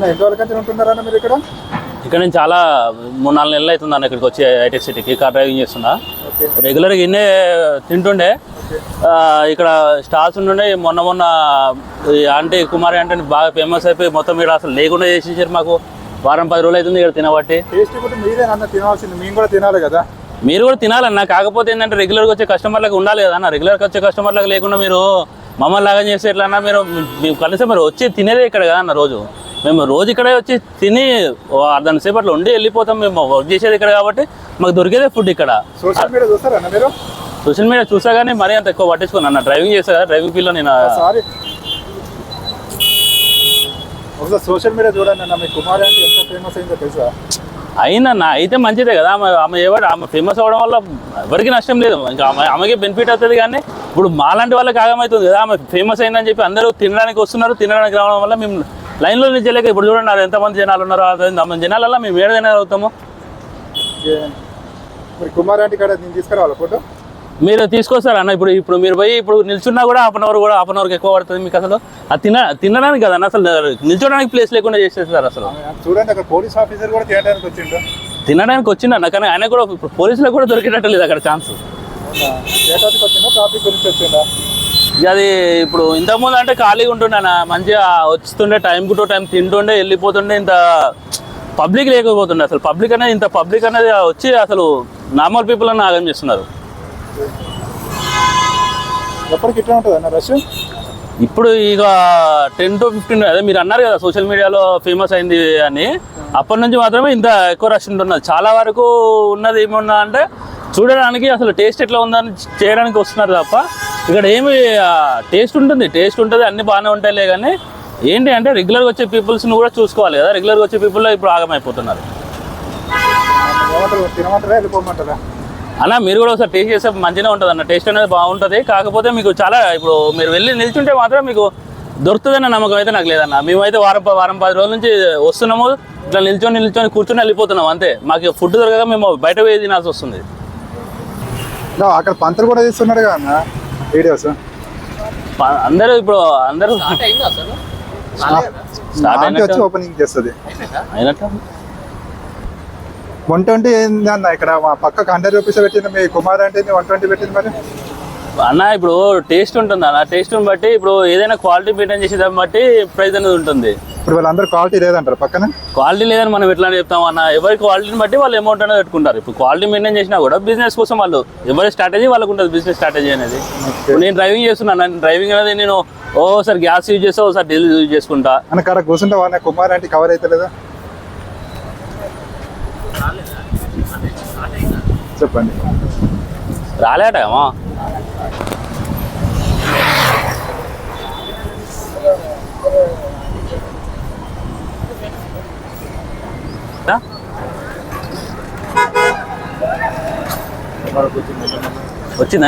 ఎన్ని రోజులకంటే ఉంటున్నారన్న మీరు ఇక్కడ? ఇక్కడ నేను చాలా 3-4 నెలలు అవుతుంది అన్న ఇక్కడికి వచ్చి హైటెక్ సిటీకి కార్ డ్రైవింగ్ చేస్తున్నా. రెగ్యులర్గా ఇన్నే తింటుండే. ఇక్కడ స్టాల్స్ ఉంటుండే. మొన్న ఆంటీ కుమారి అంటే బాగా ఫేమస్ అయిపోయి మొత్తం ఇక్కడ అసలు లేకుండా చేసేసారు. మాకు వారం 10 రోజులు అవుతుంది ఇక్కడ తినబట్టి. టేస్ట్ కూడా మీరేనన్న తినాల్సింది, మేము కూడా తినాలి కదా. మీరు కూడా తినాలన్నా, కాకపోతే ఏంటంటే రెగ్యులర్గా వచ్చే కస్టమర్లకు ఉండాలి కదా అన్న. రెగ్యులర్గా వచ్చే కస్టమర్లకు లేకుండా మీరు మమ్మల్ని లాగా చేస్తే ఎట్లా అన్న? మేము కలిసి మీరు వచ్చి తినేదే ఇక్కడ కదా అన్న. రోజు మేము రోజు ఇక్కడే వచ్చి తిని అర్ధ సేపట్లో ఉండి వెళ్ళిపోతాం. మేము వర్క్ చేసేది ఇక్కడ కాబట్టి మాకు దొరికేదే ఫుడ్ ఇక్కడ. సోషల్ మీడియా చూస్తారన్న మీరు? సోషల్ మీడియా చూసా కానీ మరీ అంత ఎక్కువ పట్టించుకున్నాను అన్న. డ్రైవింగ్ చేస్తా కదా, డ్రైవింగ్ ఫీల్డ్లో నేను. ఒకసారి సోషల్ మీడియా చూడండి అన్న, మీ కుమారి అంటే ఎంత ఫేమస్ అయిందో తెలుసా? అయినన్నా అయితే మంచిదే కదా. ఆమె ఫేమస్ అవ్వడం వల్ల ఎవరికి నష్టం లేదు, ఇంకా ఆమెకి బెనిఫిట్ అవుతుంది. కానీ ఇప్పుడు మాలాంటి వాళ్ళకి ఆగమవుతుంది కదా. ఆమె ఫేమస్ అయిందని చెప్పి అందరూ తినడానికి వస్తున్నారు. తినడానికి రావడం వల్ల మేము లైన్లో నిల్చలేక ఇప్పుడు చూడండి అది ఎంతమంది జనాలు ఉన్నారో. అంతమంది జనాలల్లో మేము ఏదైనా అవుతాము. కుమారి అంటే ఇక్కడ నేను తీసుకురావాలి ఫోటో? మీరు తీసుకొస్తారు అన్న. ఇప్పుడు మీరు పోయి ఇప్పుడు నిల్చున్నా కూడా హాఫ్ అన్ అవర్కి ఎక్కువ పడుతుంది మీకు. అసలు అది తినడానికి కదా అన్న, అసలు నిల్చోడానికి ప్లేస్ లేకుండా చేసేస్తారు అసలు. చూడండి అక్కడ పోలీస్ ఆఫీసర్ కూడా తినడానికి వచ్చిండన్న. కానీ ఆయన కూడా పోలీసులకు కూడా దొరికేటట్టు లేదు అక్కడ ఛాన్స్. ట్రాఫిక్ గురించి వచ్చిందా? అది ఇప్పుడు ఇంతకుముందు అంటే ఖాళీగా ఉంటుండే అన్న, మంచిగా వస్తుండే, టైం టు టైం తింటుండే వెళ్ళిపోతుండే. ఇంత పబ్లిక్ లేకపోతుండే. అసలు పబ్లిక్ అనేది వచ్చి అసలు నార్మల్ పీపుల్ అని ఆగం చేస్తున్నారు. ఎప్పటికి ఇట్లా ఉంటుంది అన్న రష్? ఇప్పుడు ఇక 10 to 15 అదే మీరు అన్నారు కదా సోషల్ మీడియాలో ఫేమస్ అయింది అని, అప్పటి నుంచి మాత్రమే ఇంత ఎక్కువ రష్ ఉంటున్నది. చాలా వరకు ఉన్నది ఏమన్నా అంటే చూడడానికి అసలు టేస్ట్ ఎట్లా ఉందని చేయడానికి వస్తున్నారు తప్ప ఇక్కడ ఏమి టేస్ట్ ఉంటుంది అన్నీ బాగానే ఉంటాయిలే. కానీ ఏంటి అంటే రెగ్యులర్గా వచ్చే పీపుల్స్ని కూడా చూసుకోవాలి కదా. రెగ్యులర్గా వచ్చే పీపుల్లో ఇప్పుడు ఆగమైపోతున్నారు అన్న. మీరు కూడా ఒకసారి టేస్ట్ చేస్తే మంచిగా ఉంటుంది అన్న. టేస్ట్ అనేది బాగుంటుంది. కాకపోతే మీకు చాలా ఇప్పుడు మీరు వెళ్ళి నిల్చుంటే మాత్రం మీకు దొరుకుతుందన్న నమ్మకం అయితే నాకు లేదన్న. మేమైతే వారం 10 రోజుల నుంచి వస్తున్నాము, ఇట్లా నిల్చొని కూర్చొని వెళ్ళిపోతున్నాం అంతే. మాకు ఫుడ్ దొరకక మేము బయట పోయి తినాల్సి వస్తుంది. అక్కడ పంతులు కూడా తీస్తున్నాడు కదా అన్న వీడియోస్. అందరూ స్టార్ట్ అయినట్టు ఓపెనింగ్ చేస్తుంది అయినట్టు. 120 ఏంది అన్న? ఇక్కడ మా పక్క 100 రూపీస్ పెట్టింది, మీ కుమార్ అంటే 120 పెట్టింది మరి అన్న. ఇప్పుడు టేస్ట్ ఉంటుంది అన్న. టేస్ట్ని బట్టి ఇప్పుడు ఏదైనా క్వాలిటీ మెయింటైన్ చేసేదాన్ని బట్టి ప్రైస్ అనేది ఉంటుంది. ఇప్పుడు వాళ్ళందరూ క్వాలిటీ లేదంటారు, పక్కన క్వాలిటీ లేదని మనం ఎట్లా చెప్తాం అన్న? ఎవరి క్వాలిటీని బట్టి వాళ్ళు అమౌంట్ అనేది పెట్టుకుంటారు. ఇప్పుడు క్వాలిటీ మెయింటైన్ చేసినా కూడా బిజినెస్ కోసం వాళ్ళు ఎవరి స్ట్రాటజీ వాళ్ళకు ఉంటుంది, బిజినెస్ స్ట్రాటజీ అనేది. నేను డ్రైవింగ్ చేస్తున్నాను, డ్రైవింగ్ అనేది నేను ఓసారి గ్యాస్ యూజ్ చేస్తా, ఒకసారి డీజిల్ యూజ్ చేసుకుంటా. అన్న కరెక్ట్ కూర్చుంటా వాళ్ళ కుమార్ అంటే కవర్ అయితే లేదా చెప్పండి? రాలేటమా వచ్చిందా?